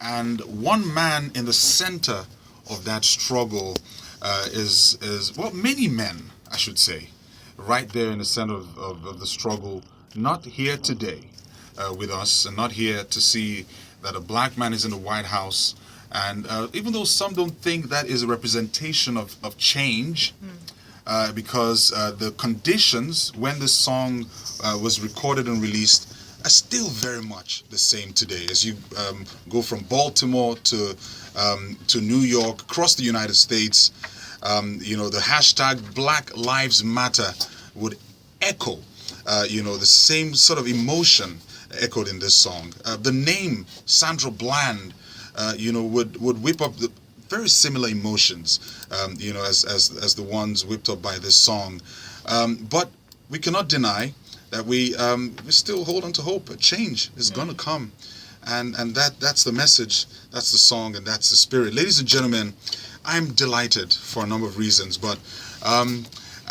And one man in the center of that struggle is many men, I should say, right there in the center of the struggle, not here today with us, and not here to see that a black man is in the White House. And even though some don't think that is a representation of change, because the conditions when this song was recorded and released are still very much the same today. As you go from Baltimore to New York, across the United States, the hashtag Black Lives Matter would echo, the same sort of emotion echoed in this song. The name Sandra Bland, would whip up the very similar emotions, as the ones whipped up by this song. But we cannot deny that we still hold on to hope. A change is going to come. And that's the message, that's the song, and that's the spirit. Ladies and gentlemen, I'm delighted for a number of reasons, but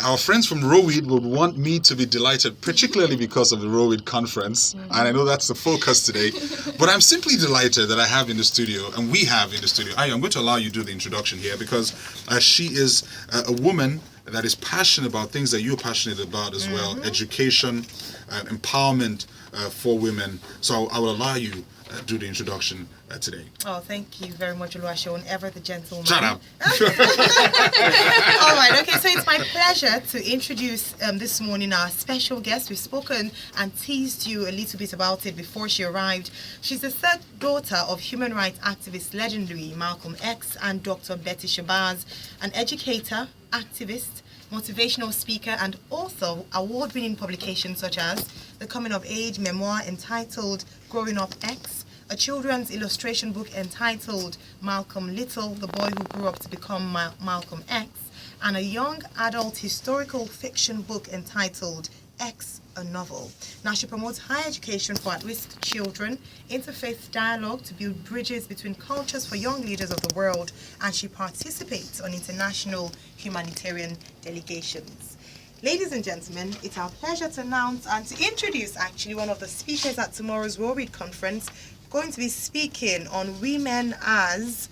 our friends from ROWEAD would want me to be delighted, particularly because of the ROWEAD conference, and I know that's the focus today, but I'm simply delighted that I have in the studio, and we have in the studio, I'm going to allow you to do the introduction here, because she is a woman that is passionate about things that you're passionate about as well, education, empowerment for women. So I will allow you do the introduction today. Oh, thank you very much, Oluwaseun, ever the gentleman. Shut up. All right, okay, so it's my pleasure to introduce this morning our special guest. We've spoken and teased you a little bit about it before she arrived. She's the third daughter of human rights activist legendary Malcolm X and Dr. Betty Shabazz, an educator, activist, motivational speaker, and author, award-winning publications such as the coming-of-age memoir entitled Growing Up X, a children's illustration book entitled Malcolm Little, the boy who grew up to become Malcolm X, and a young adult historical fiction book entitled X, a Novel. Now, she promotes higher education for at-risk children, interfaith dialogue to build bridges between cultures for young leaders of the world, and she participates on international humanitarian delegations. Ladies and gentlemen, it's our pleasure to announce and to introduce actually one of the speakers at tomorrow's ROWEAD conference, going to be speaking on women as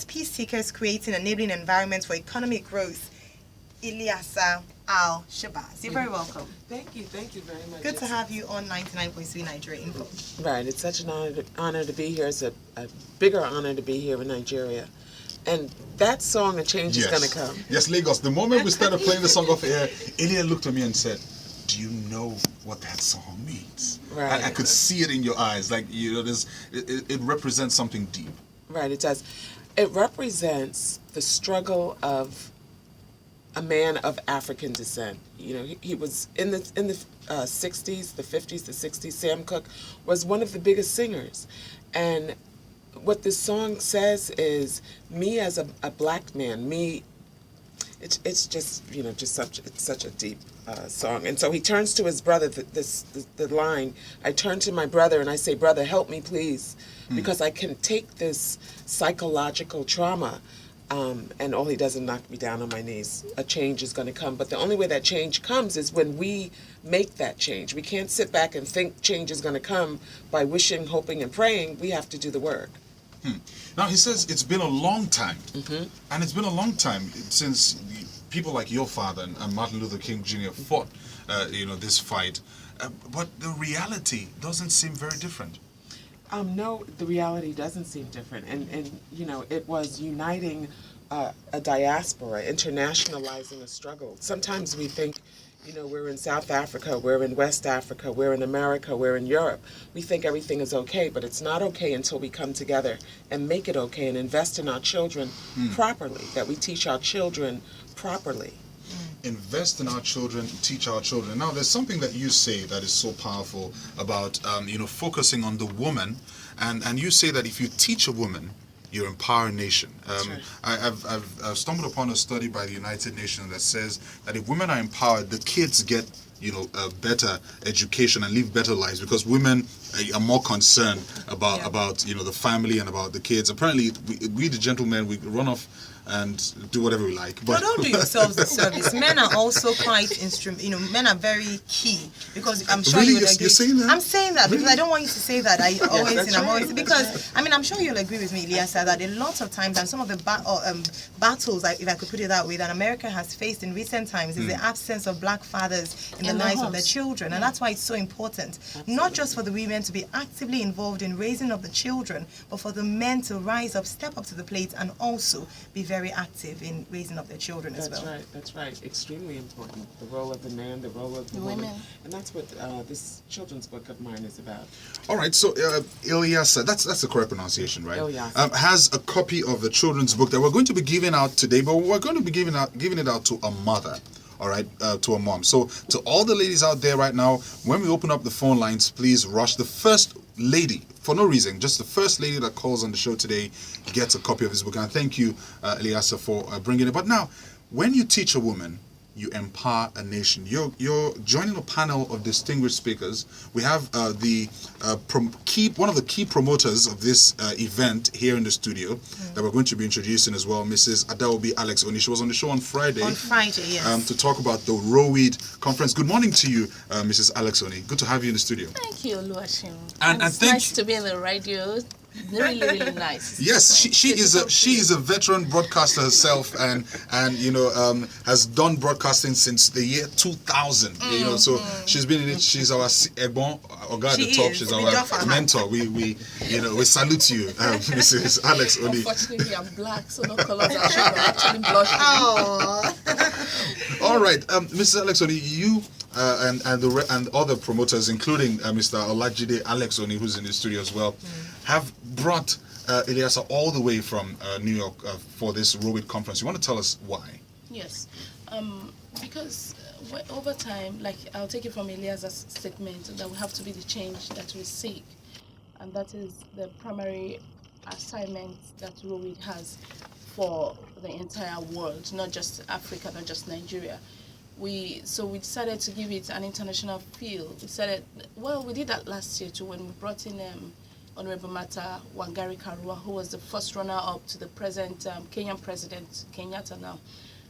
peace seekers creating enabling environments for economic growth. Ilyasah Shabazz. You're very welcome. Thank you very much. Good to have you on 99.3 Nigeria Info. Right, it's such an honor to be here. It's a bigger honor to be here in Nigeria. And that song, A Change is going to come. Yes, Lagos. The moment we started playing the song off air, Ilya looked at me and said, do you know what that song means? Right. I could see it in your eyes. Like, it represents something deep. Right, it does. It represents the struggle of a man of African descent. He was in the 60s, the 50s, the 60s. Sam Cooke was one of the biggest singers. And what this song says is, me as a black man, it's just such a deep song. And so he turns to his brother, the line, I turn to my brother and I say, brother, help me please, because I can take this psychological trauma, and all he does is knock me down on my knees. A change is going to come. But the only way that change comes is when we make that change. We can't sit back and think change is going to come by wishing, hoping, and praying. We have to do the work. Now, he says it's been a long time. And it's been a long time since people like your father and Martin Luther King Jr. fought, this fight. But the reality doesn't seem very different. No, the reality doesn't seem different. And it was uniting a diaspora, internationalizing a struggle. Sometimes we think, we're in South Africa, we're in West Africa, we're in America, we're in Europe. We think everything is okay, but it's not okay until we come together and make it okay and invest in our children properly, that we teach our children properly. Invest in our children, teach our children. Now, there's something that you say that is so powerful about, focusing on the woman. And you say that if you teach a woman, you empower a nation. Right. I've stumbled upon a study by the United Nations that says that if women are empowered, the kids get a better education and live better lives, because women are more concerned about the family and about the kids. Apparently, we the gentlemen, we run off and do whatever we like. But don't do yourselves a service. Men are also quite men are very key, because I'm sure Really? you would agree. You're saying that? I'm saying that because I don't want you to say that. I always, that's I'm right, always, that's because I mean, I'm sure you'll agree with me, Ilyasah, that a lot of times, and some of the battles, if I could put it that way, that America has faced in recent times is the absence of black fathers in the lives of their children, and that's why it's so important, not just for the women to be actively involved in raising of the children, but for the men to rise up, step up to the plate, and also be very active in raising up their children as well. That's right. Extremely important. The role of the man, the role of the woman. And that's what this children's book of mine is about. All right, so Ilyasah, that's the correct pronunciation, right? Ilyasah. Has a copy of the children's book that we're going to be giving out today, but we're going to be giving it out to a mother. All right, to a mom. So to all the ladies out there right now, when we open up the phone lines, please rush. The first lady, for no reason, just the first lady that calls on the show today gets a copy of this book. And thank you, Ilyasah, for bringing it. But now, when you teach a woman, you empower a nation. You're joining a panel of distinguished speakers. We have one of the key promoters of this event here in the studio that we're going to be introducing as well, Mrs. R.O.W.E.A.D Alex Oni. She was on the show on Friday. On Friday, yes. To talk about the ROWEAD conference. Good morning to you, Mrs. Alex Oni. Good to have you in the studio. Thank you, Oluwaseun. And it's nice to be on the radio. Really, really nice. Yes, she is a veteran broadcaster herself, and has done broadcasting since the year 2000. So she's been in it. She's our Egbon Oga at the top. She's our mentor. We salute you, Mrs. Alex Oni. Unfortunately, I'm black, so no colors are actually blushing. Oh. All right, Mrs. Alex Oni, you. And other promoters, including Mr. Olajide Alex Oni, who's in the studio as well, have brought Ilyasah all the way from New York for this ROWEAD conference. You want to tell us why? Yes, because over time, like I'll take it from Ilyasah's statement, that we have to be the change that we seek, and that is the primary assignment that ROWEAD has for the entire world, not just Africa, not just Nigeria. We decided to give it an international feel. We did that last year too, when we brought in Honorable Mata Wangari Karua, who was the first runner-up to the present Kenyan President, Kenyatta now.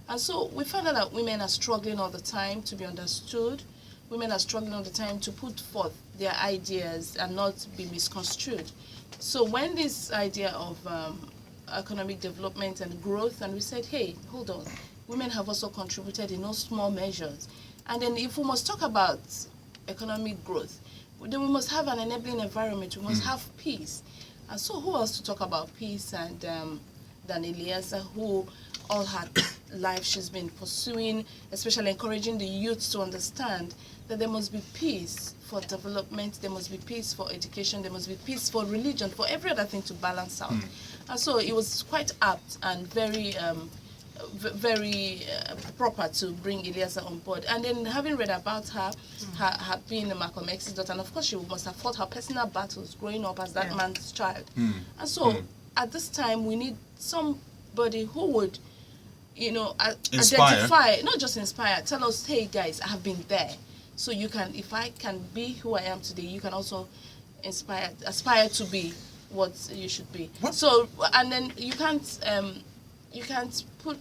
And so we found out that women are struggling all the time to be understood. Women are struggling all the time to put forth their ideas and not be misconstrued. So when this idea of economic development and growth, and we said, hey, hold on, women have also contributed in no small measures. And then if we must talk about economic growth, then we must have an enabling environment, we must have peace. And so who else to talk about peace than Ilyasah, who all her life she's been pursuing, especially encouraging the youth to understand that there must be peace for development, there must be peace for education, there must be peace for religion, for every other thing to balance out. And so it was quite apt and very proper to bring Ilyasah on board. And then having read about her being a Malcolm X's daughter, and of course she must have fought her personal battles growing up as that man's child. And so at this time we need somebody who would, identify, not just inspire, tell us, hey guys, I have been there. So you can, if I can be who I am today, you can also aspire to be what you should be. What? So, and then you can't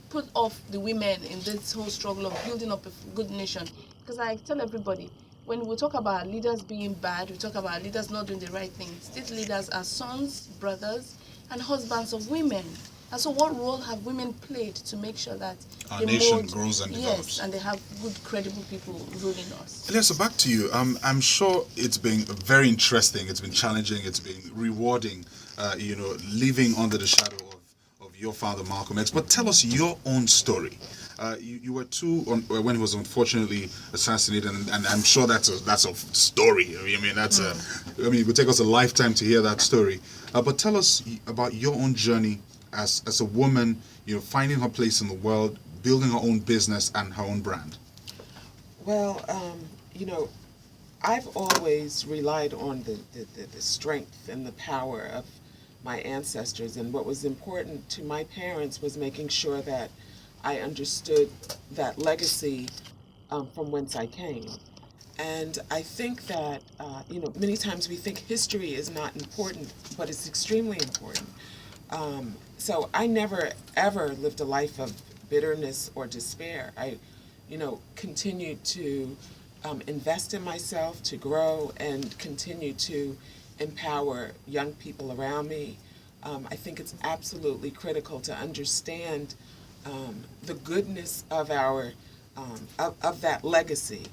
put off the women in this whole struggle of building up a good nation. Because I tell everybody, when we talk about leaders being bad, we talk about leaders not doing the right things. These leaders are sons, brothers, and husbands of women. And so what role have women played to make sure that our nation grows and develops? Yes, and they have good, credible people ruling us. Ilyasah, back to you. I'm sure it's been very interesting, it's been challenging, it's been rewarding, living under the shadow of your father, Malcolm X. But tell us your own story. You were when he was unfortunately assassinated, and I'm sure that's a story. I mean, it would take us a lifetime to hear that story. But tell us about your own journey as a woman, finding her place in the world, building her own business and her own brand. Well, I've always relied on the strength and the power of my ancestors, and what was important to my parents was making sure that I understood that legacy from whence I came. And I think that, many times we think history is not important, but it's extremely important. so I never ever lived a life of bitterness or despair. I, continued to invest in myself, to grow, and continue to empower young people around me. I think it's absolutely critical to understand the goodness of our of that legacy.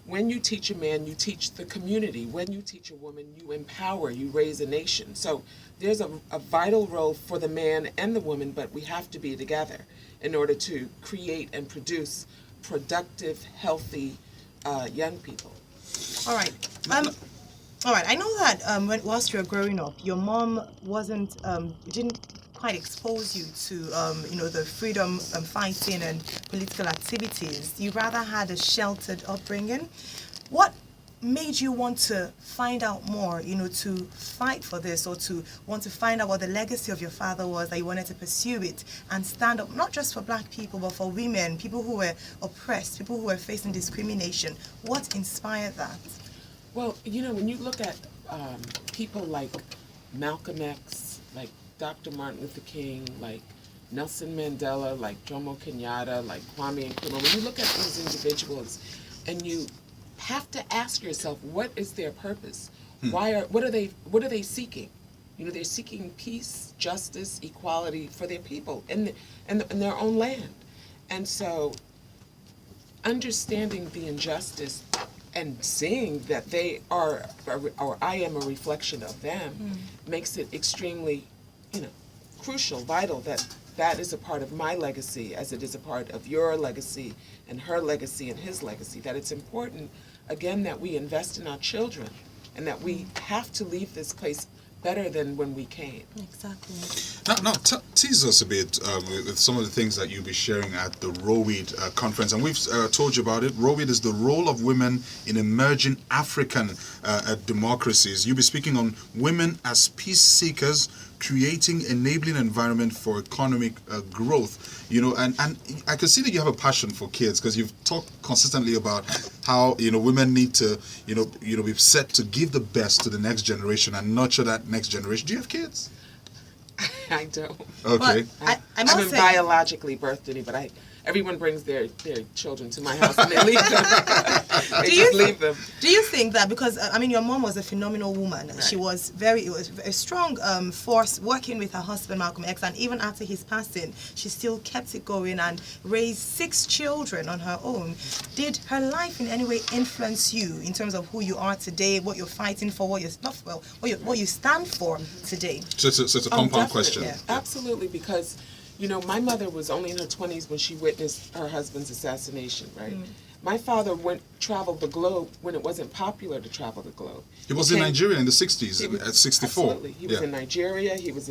When you teach a man, you teach the community. When you teach a woman, you empower, you raise a nation. So there's a vital role for the man and the woman, but we have to be together in order to create and produce productive, healthy young people. All right. All right. I know that whilst you were growing up, your mom didn't quite expose you to, the freedom fighting and political activities. You rather had a sheltered upbringing. What made you want to find out more, to fight for this, or to want to find out what the legacy of your father was, that you wanted to pursue it and stand up, not just for black people, but for women, people who were oppressed, people who were facing discrimination? What inspired that? Well, when you look at people like Malcolm X, like Dr. Martin Luther King, like Nelson Mandela, like Jomo Kenyatta, like Kwame Nkrumah, when you look at these individuals and you have to ask yourself, what is their purpose? What are they seeking? They're seeking peace, justice, equality for their people in their own land. And so understanding the injustice and seeing that they are, or I am a reflection of them, makes it extremely, crucial, vital that is a part of my legacy, as it is a part of your legacy and her legacy and his legacy. That it's important, again, that we invest in our children and that we have to leave this place better than when we came. Exactly. Now tease us a bit with some of the things that you'll be sharing at the ROWEAD conference. And we've told you about it. ROWEAD is the role of women in emerging African democracies. You'll be speaking on women as peace seekers, creating enabling environment for economic growth. And I can see that you have a passion for kids, because you've talked consistently about how women need to be set to give the best to the next generation and nurture that next generation. Do you have kids? I don't. Okay. I'm biologically birthed, but everyone brings their children to my house and they leave them. Leave them. Do you think that, because your mom was a phenomenal woman. Right. She was a strong force working with her husband Malcolm X, and even after his passing, she still kept it going and raised 6 children on her own. Did her life in any way influence you in terms of who you are today, what you're fighting for, what you stand for today? So it's a compound question. Yeah. Absolutely, because my mother was only in her 20s when she witnessed her husband's assassination, right? My father traveled the globe when it wasn't popular to travel the globe. He was in Nigeria in the 60s, at 64. Absolutely. He was in Nigeria, he was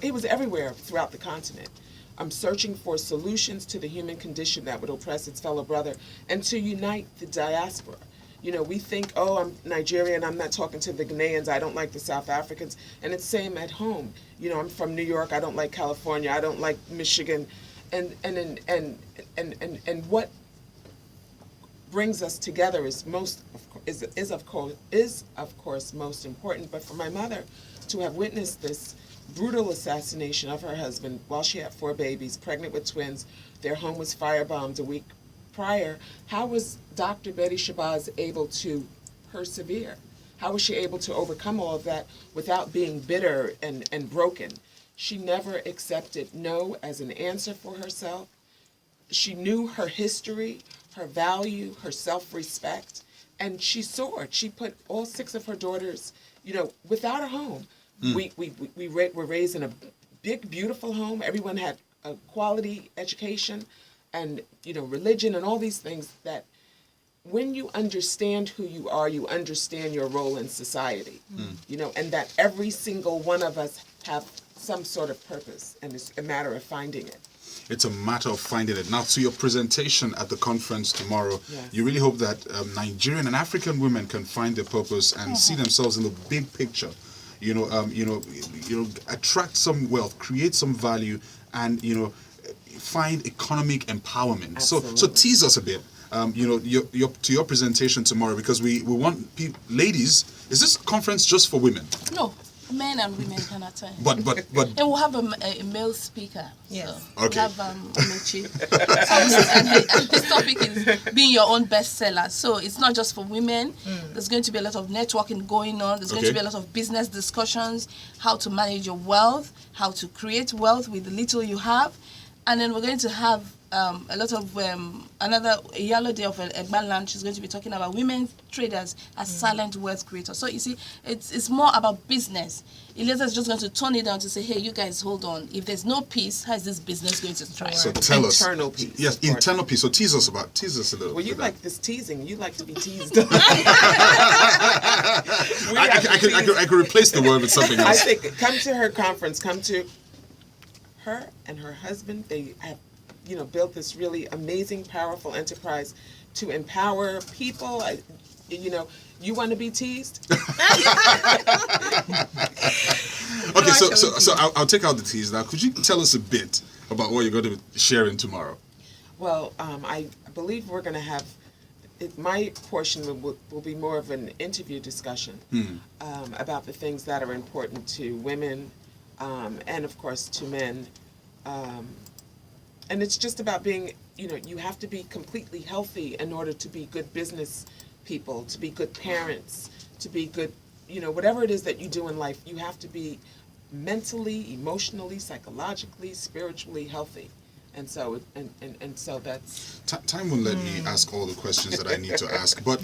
he was everywhere throughout the continent. I'm searching for solutions to the human condition that would oppress its fellow brother and to unite the diaspora. We think, I'm Nigerian, I'm not talking to the Ghanaians, I don't like the South Africans, and it's same at home. I'm from New York, I don't like California, I don't like Michigan, and what brings us together is of course most important. But for my mother to have witnessed this brutal assassination of her husband while she had 4 babies, pregnant with twins, their home was firebombed a week prior, how was Dr. Betty Shabazz able to persevere? How was she able to overcome all of that without being bitter and broken? She never accepted no as an answer for herself. She knew her history, her value, her self-respect, and she soared. She put all 6 of her daughters, without a home. We were raised in a big, beautiful home. Everyone had a quality education and, religion and all these things that when you understand who you are, you understand your role in society, and that every single one of us have some sort of purpose, and it's a matter of finding it. It's a matter of finding it. Now, to your presentation at the conference tomorrow, yes. You really hope that Nigerian and African women can find their purpose and see themselves in the big picture. Attract some wealth, create some value, and find economic empowerment. Absolutely. So tease us a bit. To your presentation tomorrow, because we want ladies. Is this conference just for women? No. Men and women can attend. But And we'll have a male speaker. Yes. So Okay. we'll have Omechi. and his topic is being your own bestseller. So it's not just for women. There's going to be a lot of networking going on. There's going to be a lot of business discussions, how to manage your wealth, how to create wealth with the little you have. And then we're going to have a lot of another yellow day of Egban Land. She's going to be talking about women traders as silent wealth creators. So you see, it's more about business. Ilyasah is just going to turn it down to say, hey, you guys, hold on. If there's no peace, how is this business going to thrive? So tell us. Internal peace. Yes, internal peace. So tease us a little. Well, you bit. like this teasing. You like to be teased. I could replace the word with something I else. think come to her conference. Come to her and her husband. They have, built this really amazing, powerful enterprise to empower people. You want to be teased? Okay, so I'll take out the tease now. Could you tell us a bit about what you're going to be sharing tomorrow? Well, I believe we're going to have. My portion will be more of an interview discussion about the things that are important to women and, of course, to men. And it's just about being, you have to be completely healthy in order to be good business people, to be good parents, to be good, whatever it is that you do in life, you have to be mentally, emotionally, psychologically, spiritually healthy. And so, and so that's... Time won't let me ask all the questions that I need to ask. But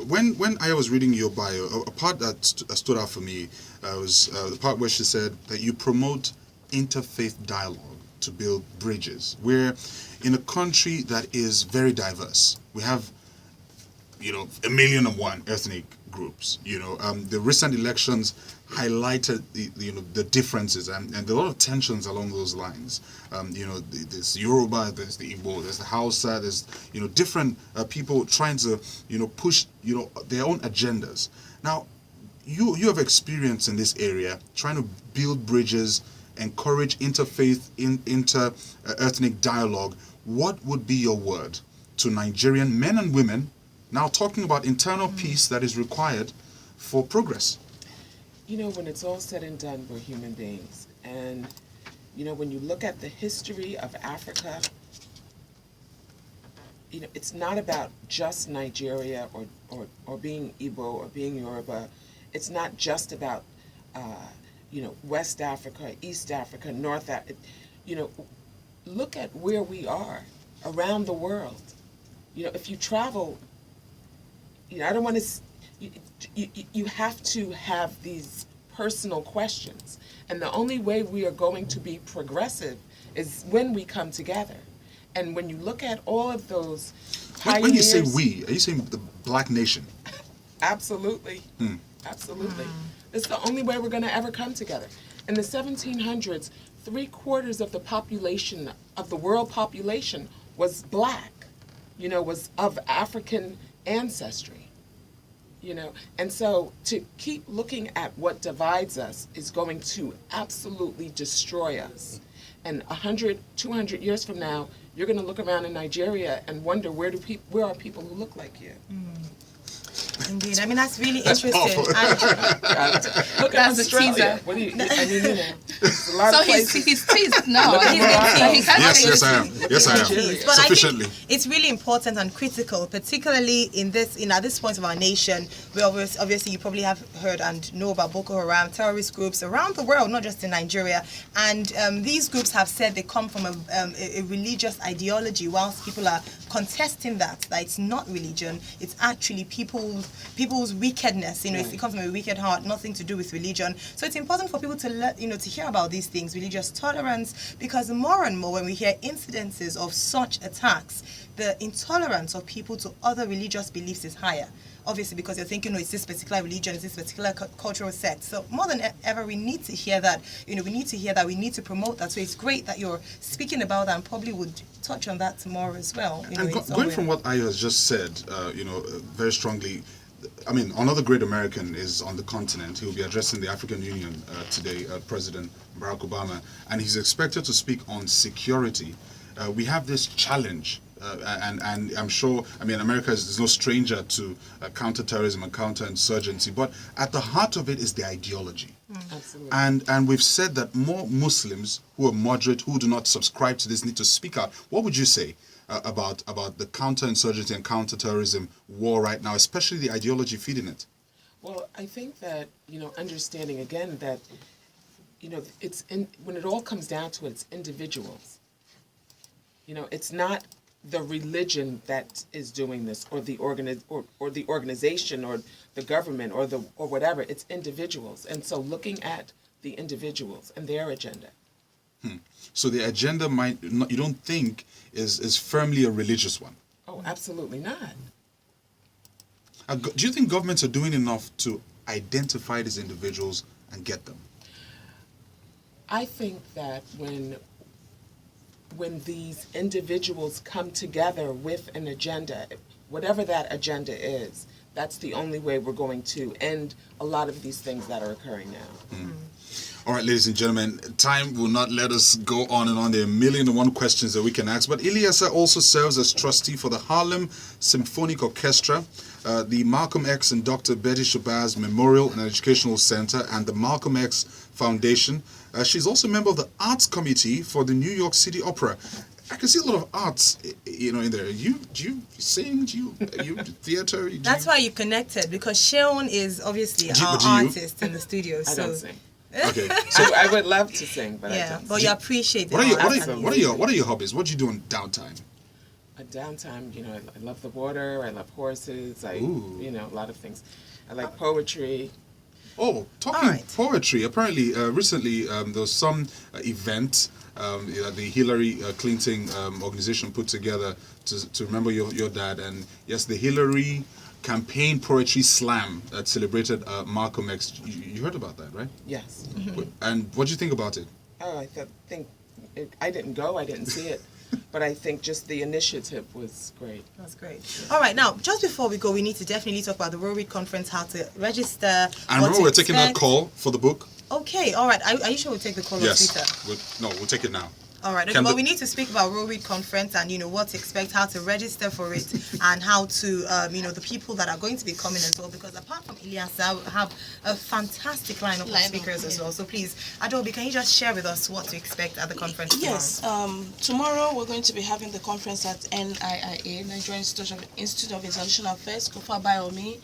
when I was reading your bio, a part that stood out for me was the part where she said that you promote interfaith dialogue to build bridges. We're in a country that is very diverse. We have, 1,000,001 ethnic groups. The recent elections highlighted the differences and a lot of tensions along those lines. There's Yoruba, there's the Igbo, there's the Hausa, there's different people trying to push their own agendas. Now, you have experience in this area trying to build bridges, encourage interfaith, inter-ethnic dialogue. What would be your word to Nigerian men and women now talking about internal peace that is required for progress? When it's all said and done, we're human beings. And, when you look at the history of Africa, it's not about just Nigeria or being Igbo or being Yoruba. It's not just about, West Africa, East Africa, North Africa. Look at where we are around the world. If you travel, I don't want to... You have to have these personal questions. And the only way we are going to be progressive is when we come together. And when you look at all of those pioneers... When you say we, are you saying the black nation? Absolutely. Absolutely. It's the only way we're going to ever come together. In the 1700s, 3/4 of the population, of the world population, was black, was of African ancestry. And so to keep looking at what divides us is going to absolutely destroy us. And 100, 200 years from now, you're going to look around in Nigeria and wonder where are people who look like you. Indeed, that's really interesting. Look at Australia. What do you? There's a lot So of places. he's teased now. Yes, I am. Yes, I am. But Sufficiently. I think it's really important and critical, particularly in at this point of our nation, where obviously you probably have heard and know about Boko Haram, terrorist groups around the world, not just in Nigeria. And these groups have said they come from a religious ideology, whilst people are contesting that it's not religion, it's actually people's wickedness. It comes from a wicked heart, nothing to do with religion. So it's important for people to to hear about these things, religious tolerance, because more and more when we hear incidences of such attacks, the intolerance of people to other religious beliefs is higher. Obviously, because you're thinking, it's this particular religion, it's this particular cultural sect. So more than ever, we need to hear that. We need to hear that. We need to promote that. So it's great that you're speaking about that, and probably would touch on that tomorrow as well. And going from what Ayo has just said, very strongly, another great American is on the continent. He will be addressing the African Union today, President Barack Obama, and he's expected to speak on security. We have this challenge And I'm sure, I mean, America is no stranger to counterterrorism and counterinsurgency, but at the heart of it is the ideology. Absolutely. And we've said that more Muslims who are moderate, who do not subscribe to this, need to speak out. What would you say about the counterinsurgency and counterterrorism war right now, especially the ideology feeding it? Well, I think that, understanding again that, when it all comes down to it, it's individuals. It's not the religion that is doing this, or the organization, or the government, or whatever. It's individuals, and so looking at the individuals and their agenda. So the agenda you don't think is firmly a religious one? Oh, absolutely not. Do you think governments are doing enough to identify these individuals and get them? I think that when these individuals come together with an agenda, whatever that agenda is, that's the only way we're going to end a lot of these things that are occurring now. All right, ladies and gentlemen, time will not let us go on and on. There are 1,000,001 questions that we can ask. But Ilyasah also serves as trustee for the Harlem Symphonic Orchestra, the Malcolm X and Dr. Betty Shabazz Memorial and Educational Center, and the Malcolm X Foundation. She's also a member of the Arts Committee for the New York City Opera. I can see a lot of arts, in there. Do you sing? Do you theater? That's why you connected, because Sheon is obviously our artist in the studio. I don't sing. Okay, so I would love to sing, but I don't. But you appreciate it. What are your hobbies? What do you do in downtime? At downtime, I love the water. I love horses. A lot of things. I like poetry. Oh, talking poetry. Apparently, recently there was some event the Hillary Clinton organization put together to remember your dad, and yes, the Hillary Campaign Poetry Slam that celebrated Malcolm X. You heard about that, right? Yes. And what do you think about it? Oh, I didn't go. I didn't see it. But I think just the initiative was great. That's great. All right, now, just before we go, we need to definitely talk about the ROWEAD conference, how to register. And remember, we're taking that call for the book. Okay, all right. Are you sure we'll take the call on Twitter? Yes. We'll take it now. All right, okay, but we need to speak about ROWEAD conference and, what to expect, how to register for it, and how to, the people that are going to be coming as well, because apart from Ilyasah, we have a fantastic lineup of speakers as well. So please, R.O.W.E.A.D, can you just share with us what to expect at the conference tomorrow? Yes, tomorrow we're going to be having the conference at NIIA, Nigerian Institute of International Affairs, Kofa Bayomi,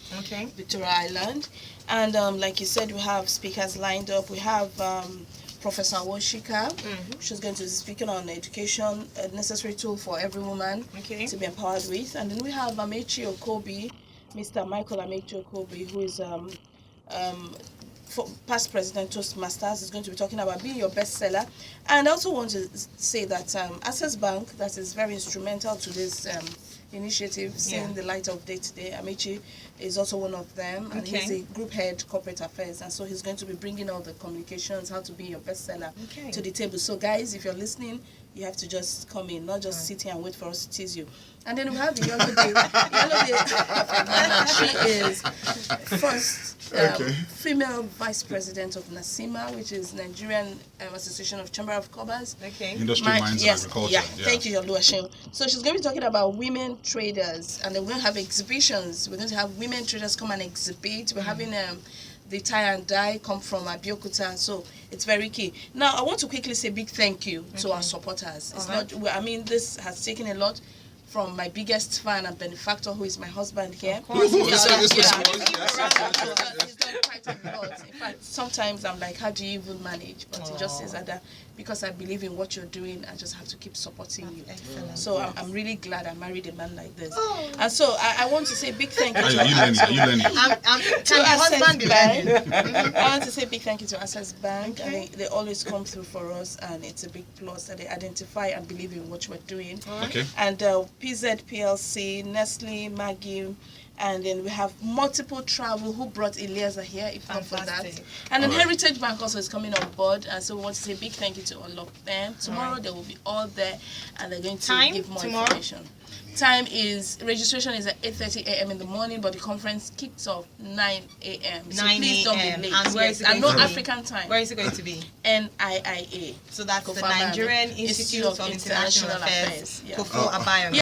Victoria Island. And like you said, we have speakers lined up. We have Professor Woshika. She's going to be speaking on education, a necessary tool for every woman to be empowered with. And then we have Amechi Okobi, Mr. Michael Amechi Okobi, who is past president Toastmasters, is going to be talking about being your bestseller. And I also want to say that Access Bank, that is very instrumental to this initiative, seeing the light of day today. Amechi is also one of them, and he's a group head corporate affairs, and so he's going to be bringing all the communications, how to be your bestseller to the table. So guys, if you're listening, you have to just come in, not just sit here and wait for us to tease you. And then we have the Yellow Day. She is first female vice president of NASIMA, which is Nigerian Association of Chamber of Commerce. Industry, Mines and Agriculture. Thank you, Oluwaseun. So she's going to be talking about women traders, and then we're going to have exhibitions. We're going to have women traders come and exhibit. We're having the tie and dye come from Abeokuta, so it's very key. Now, I want to quickly say big thank you to our supporters. It's not, this has taken a lot from my biggest fan and benefactor, who is my husband here. He's done quite a lot. In fact, sometimes I'm like, how do you even manage? But he just says that because I believe in what you're doing, I just have to keep supporting you. Excellent. So I'm really glad I married a man like this. And so I want to say big thank you to Access Bank. I want to say big thank you to Access Bank. And they always come through for us, and it's a big plus that they identify and believe in what we're doing. And PZ PLC, Nestle, Maggie, and then we have Multiple Travel, who brought Ilyasah here, if not for that. And then Heritage Bank also is coming on board, and so we want to say big thank you to all of them. Tomorrow they will be all there, and they're going to give more information. Time is, registration is at 8:30 a.m. in the morning, but the conference kicks off 9 a.m. So please don't be late. And where is it going to be? African time. Where is it going to be? NIIA. So that's the Nigerian Institute of International Affairs. Kofa Bayomi.